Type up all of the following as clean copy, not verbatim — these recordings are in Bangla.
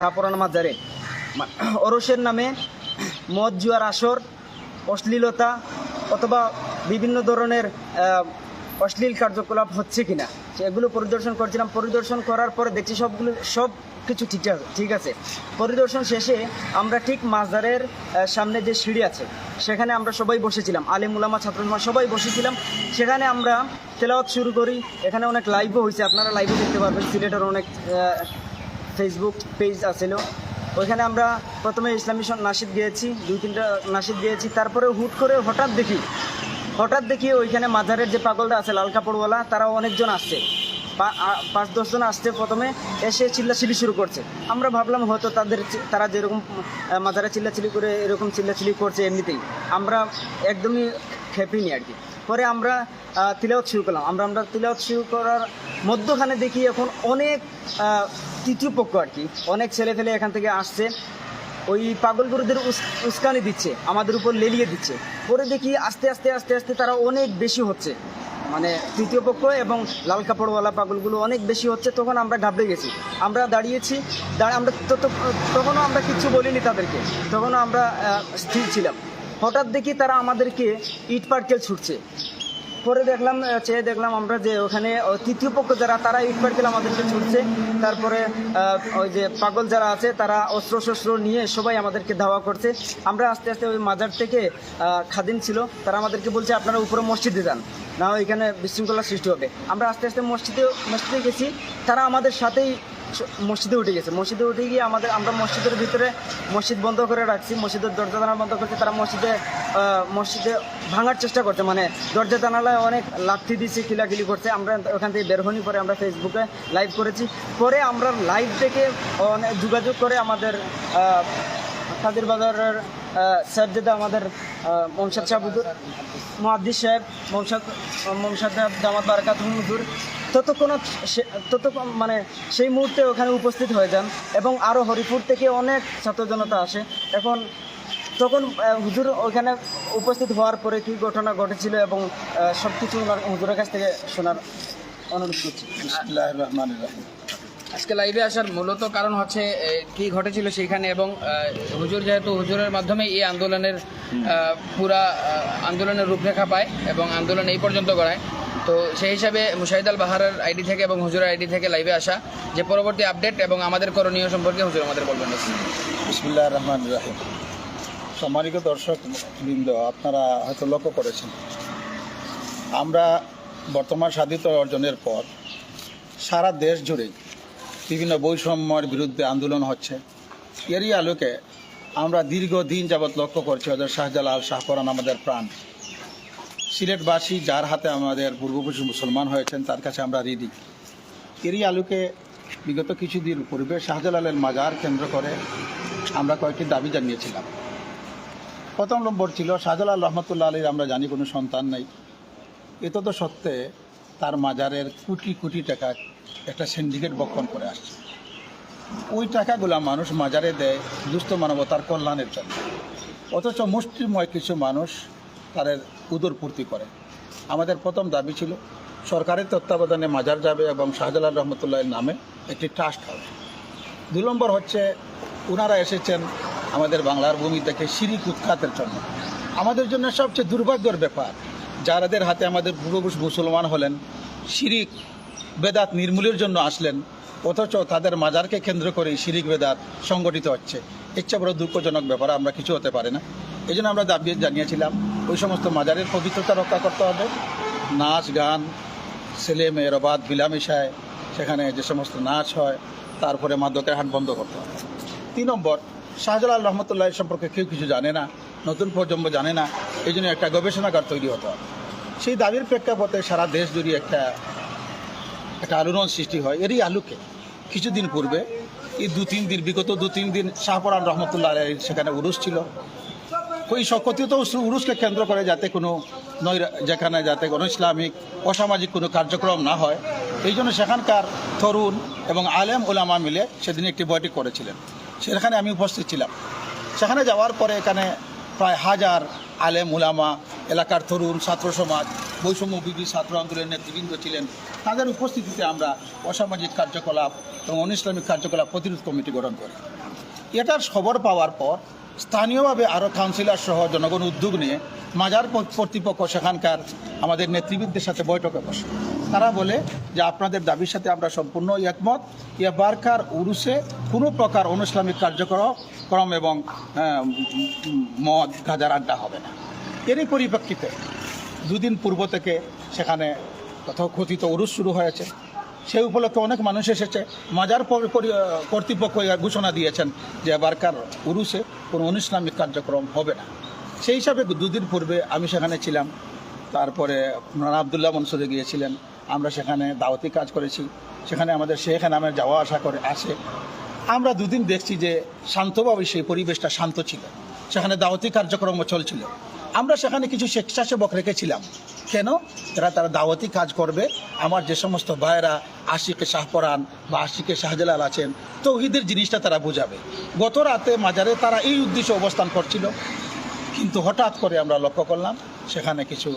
শাহপরান মাজারে ওরসের নামে মদ জুয়ার আসর, অশ্লীলতা অথবা বিভিন্ন ধরনের অশ্লীল কার্যকলাপ হচ্ছে কিনা সেগুলো পরিদর্শন করছিলাম। পরিদর্শন করার পরে দেখছি সব কিছু ঠিক আছে। পরিদর্শন শেষে আমরা ঠিক মাজারের সামনে যে সিঁড়ি আছে সেখানে আমরা সবাই বসেছিলাম, আলেম উলামা ছাত্র সবাই বসেছিলাম। সেখানে আমরা তেলাওয়াত শুরু করি। এখানে অনেক লাইভও হয়েছে, আপনারা লাইভও দেখতে পারবেন। সিলেটের অনেক ফেসবুক পেজ আছিল, ওইখানে আমরা প্রথমে ইসলামী নাশিদ গিয়েছি, 2-3টা নাশিদ গিয়েছি। তারপরে হঠাৎ দেখি ওইখানে মাজারের যে পাগলরা আছে লাল কাপড়ওয়ালা, তারাও অনেকজন আসছে, 5-10 জন আসছে। প্রথমে এসে চিল্লাচিল্লি শুরু করছে। আমরা ভাবলাম হয়তো তারা যেরকম মাজারে চিল্লাচিল্লি করে এরকম চিল্লাচিল্লি করছে এমনিতেই, আমরা একদমই খেপিনি আর কি। পরে আমরা তিলাওয়াত শুরু করলাম। আমরা তিলাওয়াত শুরু করার মধ্যখানে দেখি এখন অনেক তৃতীয় পক্ষ আর কি, অনেক ছেলেফেলে এখান থেকে আসছে, ওই পাগলগুরুদের উস্কানি দিচ্ছে, আমাদের উপর লেলিয়ে দিচ্ছে। পরে দেখি আস্তে আস্তে তারা অনেক বেশি হচ্ছে, মানে তৃতীয় পক্ষ এবং লাল কাপড়ওয়ালা পাগলগুলো অনেক বেশি হচ্ছে। তখন আমরা ঘাবড়ে গেছি, আমরা দাঁড়িয়েছি। আমরা তখনও আমরা কিচ্ছু বলিনি তাদেরকে, তখনও আমরা স্থির ছিলাম। হঠাৎ দেখি তারা আমাদেরকে ইট পাটকেল ছুটছে। পরে দেখলাম আমরা যে ওখানে তৃতীয় পক্ষ যারা, তারা ইট পাটকেল আমাদেরকে ছুটছে। তারপরে ওই যে পাগল যারা আছে তারা অস্ত্র নিয়ে সবাই আমাদেরকে ধাওয়া করছে। আমরা আস্তে ওই মাজার থেকে খাদিম ছিল, তারা আমাদেরকে বলছে আপনারা উপরে মসজিদে যান, না এখানে বিশৃঙ্খলা সৃষ্টি হবে। আমরা আস্তে মসজিদে গেছি, তারা আমাদের সাথেই মসজিদে উঠে গিয়ে আমরা মসজিদের ভিতরে মসজিদ বন্ধ করে রাখছি, মসজিদের দরজা জানালা বন্ধ করছি। তারা মসজিদে ভাঙার চেষ্টা করছে, মানে দরজা জানালায় অনেক লাথি দিচ্ছে, কিলাকিলি করছে। আমরা ওখান থেকে বের হনি, পরে আমরা ফেসবুকে লাইভ করেছি। পরে আমরা লাইভ থেকে যোগাযোগ করে আমাদের কাদের বাজারের স্যার যেটা আমাদের মমসাদ সাহেব হুজুর, মুহাদ্দিস সাহেব, মমসাদ সাহেব জামাত বারাকাতুহুম হুজুর ততক্ষণ মানে সেই মুহূর্তে ওখানে উপস্থিত হয়ে যান, এবং আরও হরিপুর থেকে অনেক ছাত্র জনতা আসে। তখন হুজুর ওইখানে উপস্থিত হওয়ার পরে কী ঘটনা ঘটেছিল এবং সব কিছু হুজুরের কাছ থেকে শোনার অনুরোধ করছি। বিসমিল্লাহির রহমানির রহিম। আজকে লাইভে আসার মূলত কারণ হচ্ছে কি ঘটেছিল সেইখানে, এবং হুজুরের মাধ্যমে এই আন্দোলনের পুরা আন্দোলনের রূপরেখা পায় এবং আন্দোলন এই পর্যন্ত গড়ায়। তো সেই হিসাবে মুশাহিদ আল বাহারের আইডি থেকে এবং হুজুরের আইডি থেকে লাইভে আসা, যে পরবর্তী আপডেট এবং আমাদের করণীয় সম্পর্কে হুজুর আমাদের বলবেন। বিসমিল্লাহির রহমানির রহিম। সম্মানিত দর্শক বৃন্দ, আপনারা হয়তো লক্ষ্য করেছেন, আমরা বর্তমান স্বাধীনতা অর্জনের পর সারা দেশ জুড়ে বিভিন্ন বৈষম্যের বিরুদ্ধে আন্দোলন হচ্ছে। এরই আলোকে আমরা দীর্ঘদিন যাবৎ লক্ষ্য করছি হযরত শাহজালাল শাহপরান আমাদের প্রাণ, সিলেটবাসী যার হাতে আমাদের পূর্বপুরুষ মুসলমান হয়েছেন তার কাছে আমরা ঋণী। এরই আলোকে বিগত কিছুদিন পূর্বে শাহজালালের মাজার কেন্দ্র করে আমরা কয়েকটি দাবি জানিয়েছিলাম। প্রথম নম্বর ছিল শাহজালাল রহমতুল্লাহ আলীর আমরা জানি কোনো সন্তান নেই, এতদ সত্ত্বে তার মাজারের কোটি কোটি টাকা একটা সিন্ডিকেট বক্ষণ করে আসছে। ওই টাকাগুলো মানুষ মাজারে দেয় দুস্থ মানবতার কল্যাণের জন্য, অথচ মুষ্টিময় কিছু মানুষ তাদের উদরপূর্তি করে। আমাদের প্রথম দাবি ছিল সরকারের তত্ত্বাবধানে মাজার যাবে এবং শাহজালাল রহমতুল্লাহের নামে একটি ট্রাস্ট হবে। 2 নম্বর হচ্ছে ওনারা এসেছেন আমাদের বাংলার ভূমি থেকে শিরিক উৎখাতের জন্য। আমাদের জন্য সবচেয়ে দুর্ভাগ্যের ব্যাপার, যারাদের হাতে আমাদের পূর্বপুরুষ মুসলমান হলেন, শিরিক বেদাত নির্মূলের জন্য আসলেন, অথচ তাদের মাজারকে কেন্দ্র করে শিরিক বেদাত সংগঠিত হচ্ছে। ইচ্ছা বড় দুঃখজনক ব্যাপার, আমরা কিছু হতে পারে না। এই জন্য আমরা দাবি জানিয়েছিলাম ওই সমস্ত মাজারের পবিত্রতা রক্ষা করতে হবে। নাচ গান, ছেলে মেয়ের অবাধ বিলামেশায় সেখানে যে সমস্ত নাচ হয়, তারপরে মাদকের হাট বন্ধ করতে হবে। 3 নম্বর, শাহজালাল রহমতুল্লাহ সম্পর্কে কেউ কিছু জানে না, নতুন প্রজন্ম জানে না, এই জন্য একটা গবেষণাগার তৈরি হতে হবে। সেই দাবির প্রেক্ষাপটে সারা দেশ জুড়ে একটা আলোড়ন সৃষ্টি হয়। এরই আলোকে কিছুদিন পূর্বে বিগত 2-3 দিন শাহপরান রহমতুল্লাহ আলাইহির সেখানে উরুস ছিল। ওই সকথিত উরুসকে কেন্দ্র করে যাতে কোনো ইসলামিক অসামাজিক কোনো কার্যক্রম না হয়, এই জন্য সেখানকার তরুণ এবং আলেম ওলামা মিলে সেদিন একটি বৈঠক করেছিলেন, সেখানে আমি উপস্থিত ছিলাম। সেখানে যাওয়ার পরে এখানে প্রায় 1000 আলেম ওলামা, এলাকার তরুণ, ছাত্র সমাজ, বৈষম্য বিরোধী ছাত্র আন্দোলনের নেতৃবৃন্দ ছিলেন। তাদের উপস্থিতিতে আমরা অসামাজিক কার্যকলাপ এবং অনিসলামিক কার্যকলাপ প্রতিরোধ কমিটি গঠন করে। এটার খবর পাওয়ার পর স্থানীয়ভাবে আরও কাউন্সিলর সহ জনগণ উদ্যোগ নিয়ে মাজার কর্তৃপক্ষ সেখানকার আমাদের নেতৃবৃন্দের সাথে বৈঠকে বসে। তারা বলে যে আপনাদের দাবির সাথে আমরা সম্পূর্ণ একমত, এবারকার উরুসে কোনো প্রকার অনিসলামিক কার্যক্রম এবং মদ গাঁজার আড্ডা হবে না। এরই পরিপ্রেক্ষিতে দুদিন পূর্ব থেকে সেখানে কথিত উরুস শুরু হয়েছে। সেই উপলক্ষে অনেক মানুষ এসেছে। মাজার কর্তৃপক্ষ ঘোষণা দিয়েছেন যে এবারকার উরুসে কোনো অনিসলামিক কার্যক্রম হবে না। সেই হিসাবে দুদিন পূর্বে আমি সেখানে ছিলাম, তারপরে রানা আবদুল্লাহ মনসুরে গিয়েছিলেন, আমরা সেখানে দাওয়াতি কাজ করেছি, সেখানে আমাদের শেখ নামে যাওয়া আসা করে আসে। আমরা দুদিন দেখছি যে শান্তভাবে সেই পরিবেশটা শান্ত ছিল, সেখানে দাওয়াতি কার্যক্রমও চলছিল। আমরা সেখানে কিছু স্বেচ্ছাসেবক রেখেছিলাম। কেন? তারা দাওয়াতি কাজ করবে। আমার যে সমস্ত ভাইয়েরা আশিকে শাহপরান বা আশিকে শাহজালাল আছেন, তৌহিদের জিনিসটা তারা বোঝাবে। গত রাতে মাজারে তারা এই উদ্দেশ্যে অবস্থান করছিল, কিন্তু হঠাৎ করে আমরা লক্ষ্য করলাম সেখানে কিছু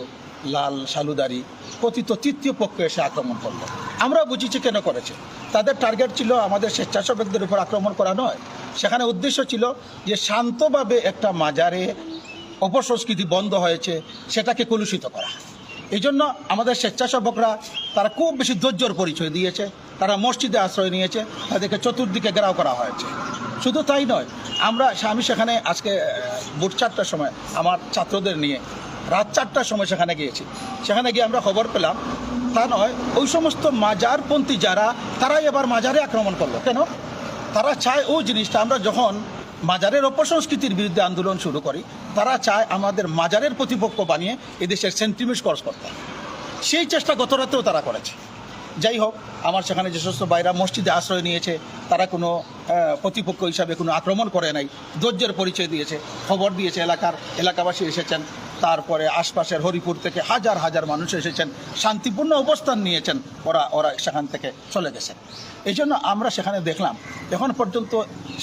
লাল সালুদারি কথিত তৃতীয় পক্ষ এসে আক্রমণ করলো। আমরা বুঝেছি কেন করেছে। তাদের টার্গেট ছিল আমাদের স্বেচ্ছাসেবকদের উপর আক্রমণ করা নয়, সেখানে উদ্দেশ্য ছিল যে শান্তভাবে একটা মাজারে অপসংস্কৃতি বন্ধ হয়েছে সেটাকে কলুষিত করা। এই জন্য আমাদের স্বেচ্ছাসেবকরা তারা খুব বেশি ধৈর্যর পরিচয় দিয়েছে। তারা মসজিদে আশ্রয় নিয়েছে, তাদেরকে চতুর্দিকে ঘেরাও করা হয়েছে। শুধু তাই নয়, আমি সেখানে আজকে ভোর 4টার সময় আমার ছাত্রদের নিয়ে রাত 4টার সময় সেখানে গিয়েছি। সেখানে গিয়ে আমরা খবর পেলাম তা নয়, ওই সমস্ত মাজারপন্থী যারা তারাই এবার মাজারে আক্রমণ করলো। কেন? তারা চায় ওই জিনিসটা, আমরা যখন মাজারের অপসংস্কৃতির বিরুদ্ধে আন্দোলন শুরু করি, তারা চায় আমাদের মাজারের প্রতিপক্ষ বানিয়ে এদেশের সেন্টিমেন্ট ক্রস করতে। সেই চেষ্টা গত রাতেও তারা করেছে। যাই হোক, আমার সেখানে যে সমস্ত বাইরা মসজিদে আশ্রয় নিয়েছে তারা কোনো প্রতিপক্ষ হিসাবে কোনো আক্রমণ করে নাই, ধৈর্যের পরিচয় দিয়েছে, খবর দিয়েছে, এলাকাবাসী এসেছেন, তারপরে আশপাশের হরিপুর থেকে হাজার হাজার মানুষ এসেছেন, শান্তিপূর্ণ অবস্থান নিয়েছেন, ওরা সেখান থেকে চলে গেছেন। এই জন্য আমরা সেখানে দেখলাম এখন পর্যন্ত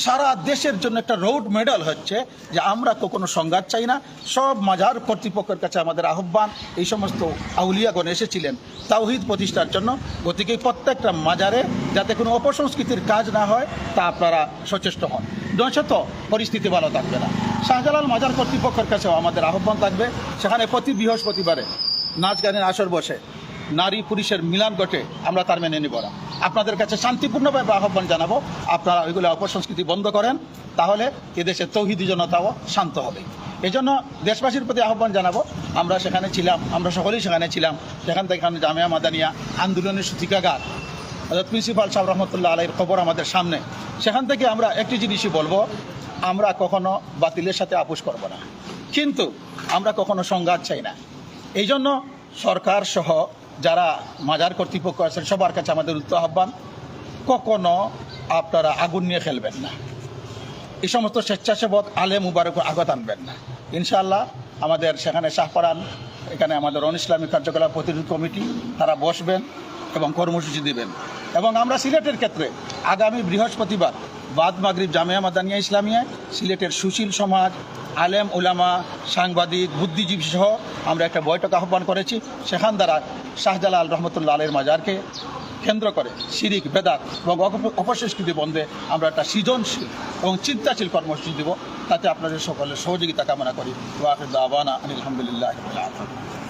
সারা দেশের জন্য একটা রোড মেডেল হচ্ছে যে আমরা কোনো সংঘাত চাই না। সব মাজার কর্তৃপক্ষের কাছে আমাদের আহ্বান, এই সমস্ত আউলিয়াগণ এসেছিলেন তাওহীদ প্রতিষ্ঠার জন্য, গতিকে প্রত্যেকটা মাজারে যাতে কোনো অপসংস্কৃতির কাজ না হয় তা আপনারা সচেষ্ট হন, নয়তো পরিস্থিতি ভালো থাকবে না। শাহজালাল মাজার কর্তৃপক্ষের কাছেও আমাদের আহ্বান থাকবে, সেখানে প্রতি বৃহস্পতিবারে নাচ গানের আসর বসে, নারী পুরুষের মিলান ঘটে, আমরা তার মেনে নিব না। আপনাদের কাছে শান্তিপূর্ণভাবে আহ্বান জানাবো, আপনারা ওইগুলো অপসংস্কৃতি বন্ধ করেন, তাহলে এদেশের তৌহিদি জনতাও শান্ত হবে। এই জন্য দেশবাসীর প্রতি আহ্বান জানাবো। আমরা সেখানে ছিলাম, আমরা সকলেই সেখানে ছিলাম। সেখান থেকে জামিয়া মাদানিয়া আন্দোলনের সূতিকাগার প্রিন্সিপাল সাহেব রহমতুল্লাহ আলাইহির খবর আমাদের সামনে। সেখান থেকে আমরা একটি জিনিসই বলবো, আমরা কখনো বাতিলের সাথে আপোষ করব না, কিন্তু আমরা কখনো সংঘাত চাই না। এই জন্য সরকার সহ যারা মাজার কর্তৃপক্ষ আছেন সবার কাছে আমাদের উচ্চ আহ্বান, কখনো আপনারা আগুন নিয়ে খেলবেন না, এই সমস্ত স্বেচ্ছাসেবক আলে মুবারক আগত আনবেন না। ইনশাআল্লাহ আমাদের সেখানে শাহপরান, এখানে আমাদের অনিসলামিক কার্যকলাপ প্রতিরোধ কমিটি তারা বসবেন এবং কর্মসূচি দেবেন। এবং আমরা সিলেটের ক্ষেত্রে আগামী বৃহস্পতিবার বাদ মাগরিব জামিয়া মাদানিয়া ইসলামিয়ায় সিলেটের সুশীল সমাজ, আলেম উলামা, সাংবাদিক, বুদ্ধিজীবী সহ আমরা একটা বৈঠক আহ্বান করেছি। সেখান দ্বারা শাহজালাল রহমতুল্লাহ আলাইহির মাজারকে কেন্দ্র করে শিরিক, বেদাত এবং অপসংস্কৃতি বন্ধে আমরা একটা সৃজনশীল এবং চিন্তাশীল কর্মসূচি দেব। তাতে আপনাদের সকলের সহযোগিতা কামনা করি। ওয়া আখিরু দাওয়ানা আলহামদুলিল্লাহি রাব্বিল আলামিন।